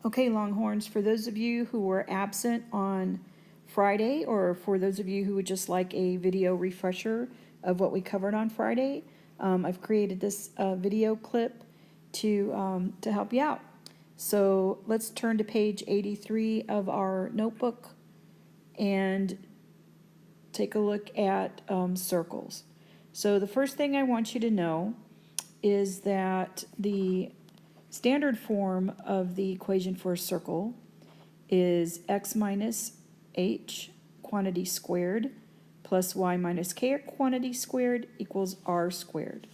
Okay, Longhorns, for those of you who were absent on Friday, or for those of you who would just like a video refresher of what we covered on Friday, I've created this video clip to help you out. So let's turn to page 83 of our notebook and take a look at circles. So the first thing I want you to know is that the standard form of the equation for a circle is x minus h quantity squared plus y minus k quantity squared equals r squared.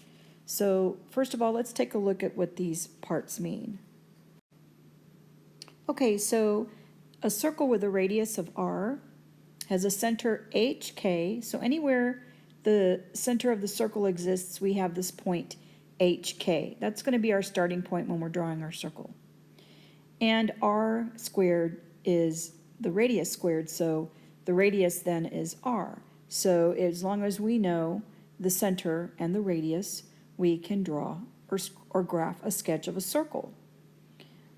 So first of all, let's take a look at what these parts mean. Okay, so a circle with a radius of r has a center hk, so anywhere the center of the circle exists, we have this point hk. That's going to be our starting point when we're drawing our circle. And r squared is the radius squared, so the radius then is r. So as long as we know the center and the radius, we can draw or graph a sketch of a circle.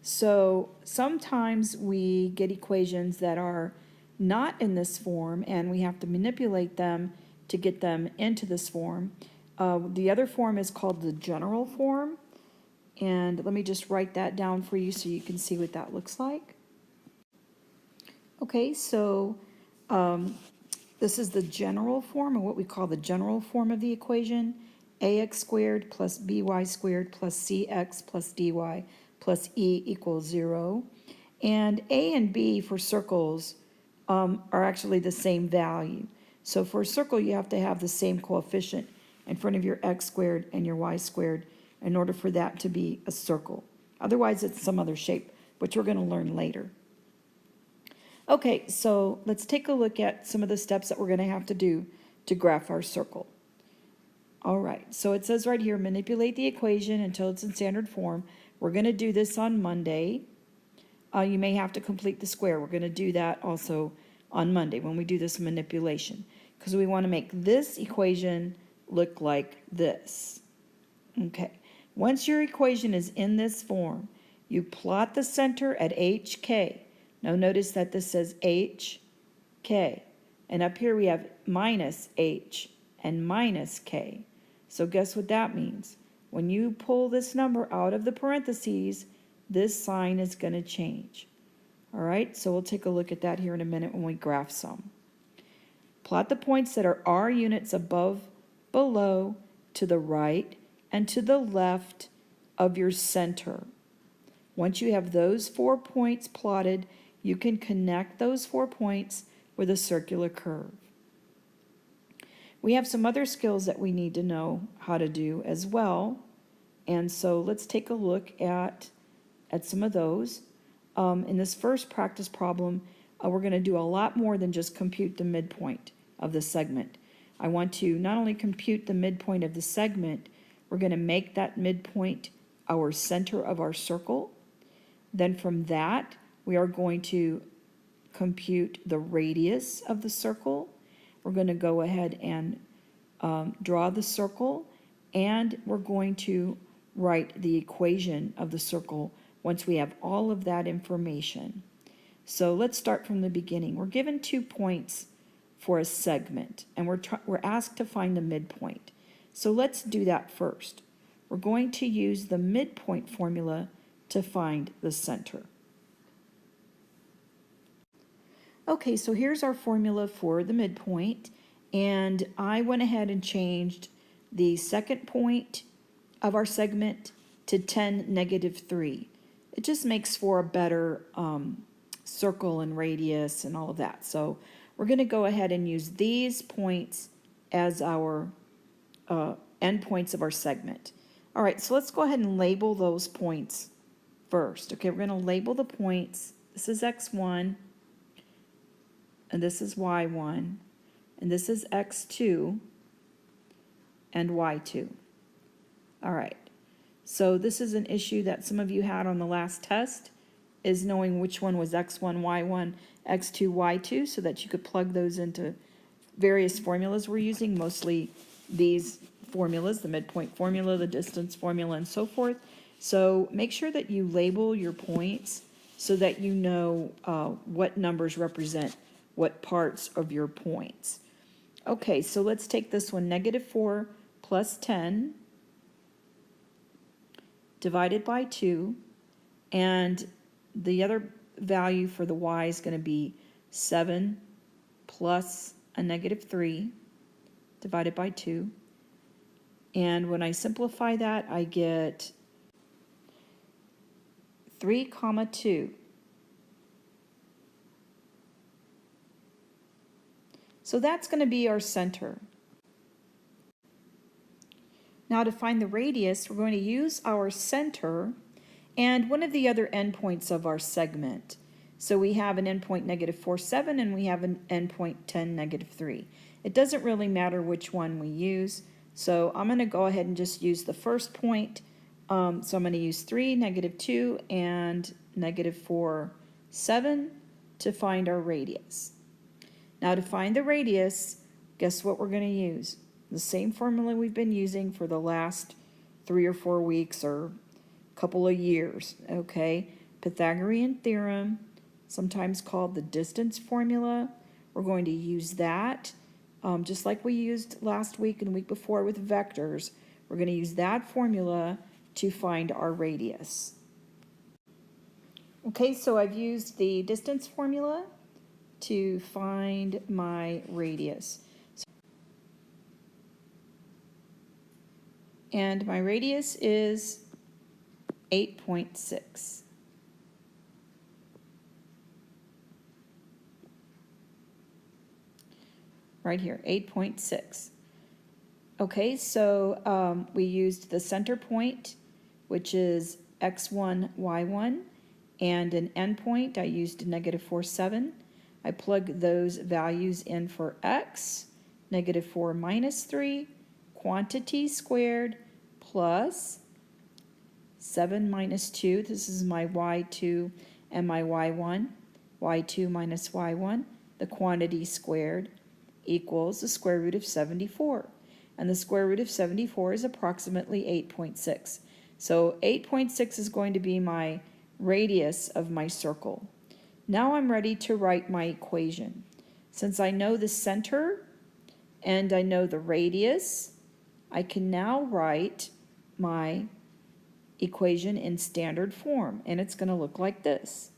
So sometimes we get equations that are not in this form, and we have to manipulate them to get them into this form. The other form is called the general form, and let me just write that down for you so you can see what that looks like. Okay, so this is the general form, or what we call the general form of the equation: ax squared plus by squared plus cx plus dy plus e equals 0. And a and b for circles are actually the same value. So for a circle, you have to have the same coefficient in front of your x squared and your y squared in order for that to be a circle. Otherwise, it's some other shape, which we're going to learn later. Okay, so let's take a look at some of the steps that we're going to have to do to graph our circle. All right, so it says right here, manipulate the equation until it's in standard form. We're going to do this on Monday. You may have to complete the square. We're going to do that also on Monday when we do this manipulation, because we want to make this equation look like this. Okay, once your equation is in this form, you plot the center at HK. Now notice that this says HK, and up here we have minus H and minus K. So guess what that means? When you pull this number out of the parentheses, this sign is going to change. All right, so we'll take a look at that here in a minute when we graph some. Plot the points that are R units above, below, to the right, and to the left of your center. Once you have those 4 points plotted, you can connect those 4 points with a circular curve. We have some other skills that we need to know how to do as well, and so let's take a look at some of those. In this first practice problem, we're going to do a lot more than just compute the midpoint of the segment. I want to not only compute the midpoint of the segment, we're going to make that midpoint our center of our circle. Then from that, we are going to compute the radius of the circle. We're going to go ahead and draw the circle, and we're going to write the equation of the circle once we have all of that information. So let's start from the beginning. We're given 2 points for a segment, and we're asked to find the midpoint. So let's do that first. We're going to use the midpoint formula to find the center. Okay, so here's our formula for the midpoint, and I went ahead and changed the second point of our segment to 10, -3. It just makes for a better circle and radius and all of that. So we're going to go ahead and use these points as our endpoints of our segment. All right, so let's go ahead and label those points first. Okay, we're going to label the points. This is x1, and this is y1, and this is x2 and y2. All right. So this is an issue that some of you had on the last test, is knowing which one was x1, y1, x2, y2, so that you could plug those into various formulas we're using, mostly these formulas, the midpoint formula, the distance formula, and so forth. So make sure that you label your points so that you know what numbers represent what parts of your points. Okay, so let's take this one, -4 plus 10 divided by 2, and the other value for the y is going to be 7 plus a -3 divided by 2. And when I simplify that, I get 3, 2. So that's going to be our center. Now to find the radius, we're going to use our center and one of the other endpoints of our segment. So we have an endpoint -4, 7, and we have an endpoint 10, -3. It doesn't really matter which one we use, so I'm going to go ahead and just use the first point. So I'm going to use 3, -2, and -4, 7 to find our radius. Now to find the radius, guess what we're going to use? The same formula we've been using for the last 3 or 4 weeks or couple of years, okay? Pythagorean theorem, sometimes called the distance formula. We're going to use that, just like we used last week and the week before with vectors. We're going to use that formula to find our radius. Okay, so I've used the distance formula to find my radius. And my radius is 8.6. Right here, 8.6. Okay, so we used the center point, which is x1, y1, and an endpoint, I used -4, 7. I plug those values in for x, -4 minus 3, quantity squared, plus 7 minus 2, this is my y2 and my y1, y2 minus y1, the quantity squared, equals the square root of 74. And the square root of 74 is approximately 8.6. So 8.6 is going to be my radius of my circle. Now I'm ready to write my equation. Since I know the center and I know the radius, I can now write my equation in standard form, and it's going to look like this.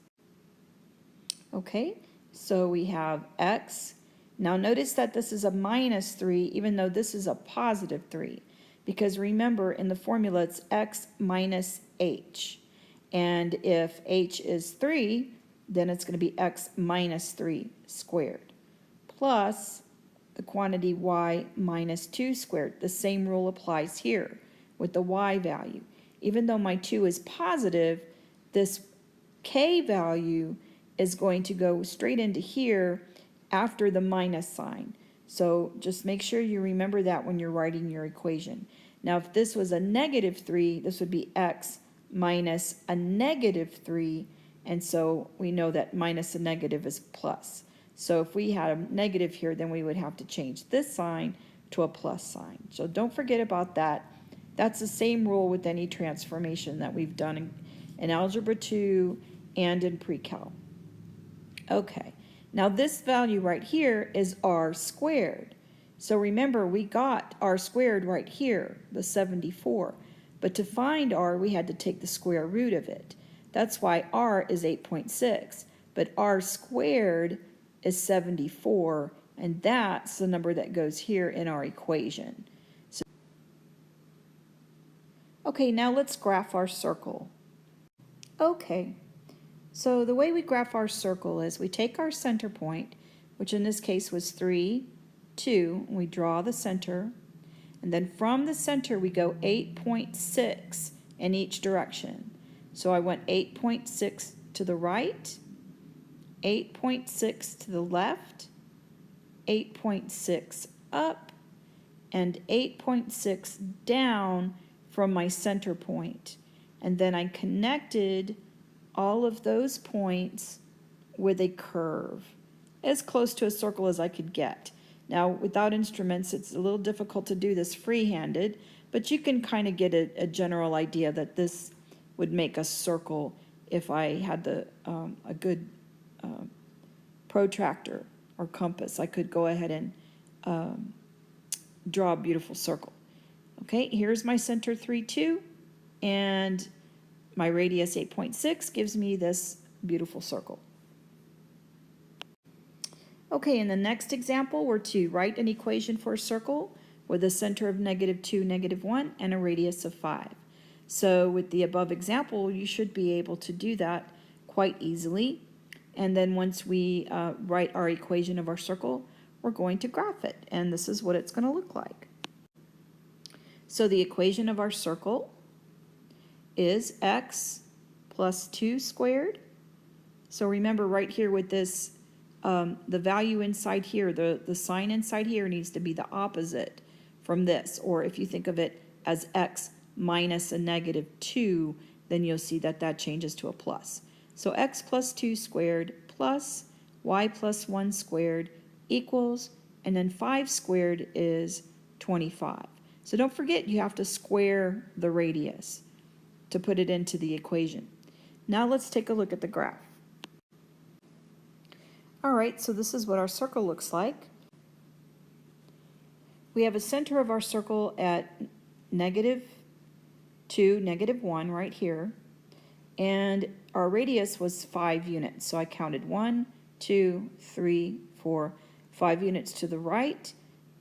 Okay, so we have x. Now notice that this is a -3, even though this is a +3, because remember in the formula it's x minus h. And if h is 3, then it's going to be x minus 3 squared, plus the quantity y minus 2 squared. The same rule applies here with the y value. Even though my 2 is positive, this k value is going to go straight into here after the minus sign. So just make sure you remember that when you're writing your equation. Now if this was a -3, this would be x minus a -3, and so we know that minus a negative is plus. So if we had a negative here, then we would have to change this sign to a plus sign. So don't forget about that. That's the same rule with any transformation that we've done in Algebra 2 and in Pre-Cal. Okay, now this value right here is r squared. So remember, we got r squared right here, the 74. But to find r, we had to take the square root of it. That's why r is 8.6. But r squared is 74, and that's the number that goes here in our equation. Okay, now let's graph our circle. Okay, so the way we graph our circle is we take our center point, which in this case was 3, 2, and we draw the center, and then from the center we go 8.6 in each direction. So I went 8.6 to the right, 8.6 to the left, 8.6 up, and 8.6 down from my center point. And then I connected all of those points with a curve, as close to a circle as I could get. Now, without instruments, it's a little difficult to do this free-handed, but you can kind of get a general idea that this would make a circle if I had a good protractor or compass, I could go ahead and draw a beautiful circle. Okay, here's my center 3, 2, and my radius 8.6 gives me this beautiful circle. Okay, in the next example, we're to write an equation for a circle with a center of -2, -1, and a radius of 5. So with the above example, you should be able to do that quite easily. And then once we write our equation of our circle, we're going to graph it. And this is what it's going to look like. So the equation of our circle is x plus 2 squared. So remember right here with this, the value inside here, the sign inside here needs to be the opposite from this. Or if you think of it as x minus a -2, then you'll see that that changes to a plus. So x plus 2 squared plus y plus 1 squared equals, and then 5 squared is 25. So don't forget you have to square the radius to put it into the equation. Now let's take a look at the graph. All right, so this is what our circle looks like. We have a center of our circle at -2, -1 right here, and our radius was 5 units. So I counted 1, 2, 3, 4, 5 units to the right,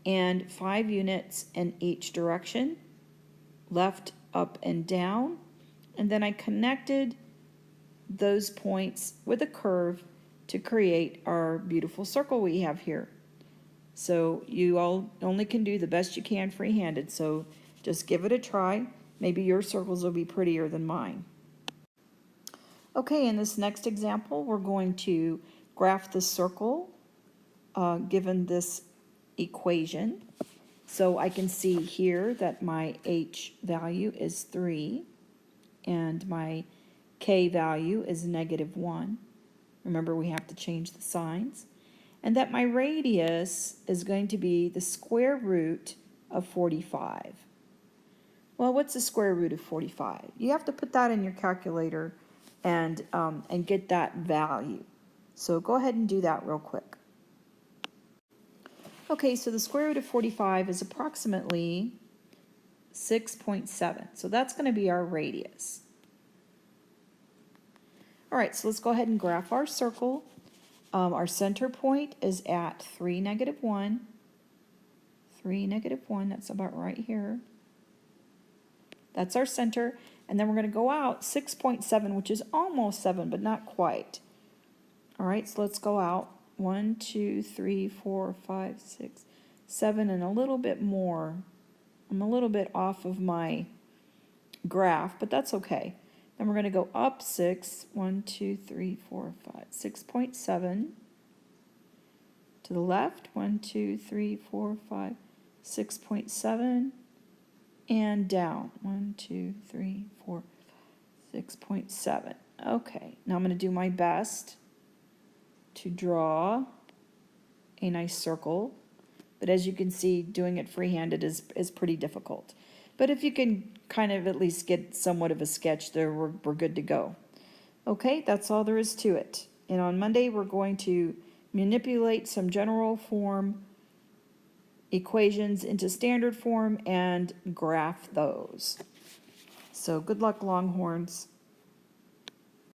and 5 units in each direction, left, up, and down. And then I connected those points with a curve to create our beautiful circle we have here. So you all only can do the best you can free-handed, so just give it a try. Maybe your circles will be prettier than mine. Okay, in this next example, we're going to graph the circle given this equation. So I can see here that my h value is 3 and my k value is -1. Remember, we have to change the signs. And that my radius is going to be the square root of 45. Well, what's the square root of 45? You have to put that in your calculator and get that value. So go ahead and do that real quick. Okay, so the square root of 45 is approximately 6.7. So that's going to be our radius. All right, so let's go ahead and graph our circle. Our center point is at 3, -1. 3, -1, that's about right here. That's our center. And then we're going to go out 6.7, which is almost 7, but not quite. All right, so let's go out 1, 2, 3, 4, 5, 6, 7, and a little bit more. I'm a little bit off of my graph, but that's okay. Then we're going to go up 6, 1, 2, 3, 4, 5, 6.7. To the left, 1, 2, 3, 4, 5, 6.7. And down, 1, 2, 3, 4, 6.7. Okay, now I'm going to do my best to draw a nice circle. But as you can see, doing it free-handed is pretty difficult. But if you can kind of at least get somewhat of a sketch there, we're good to go. Okay, that's all there is to it. And on Monday, we're going to manipulate some general form equations into standard form and graph those. So good luck, Longhorns.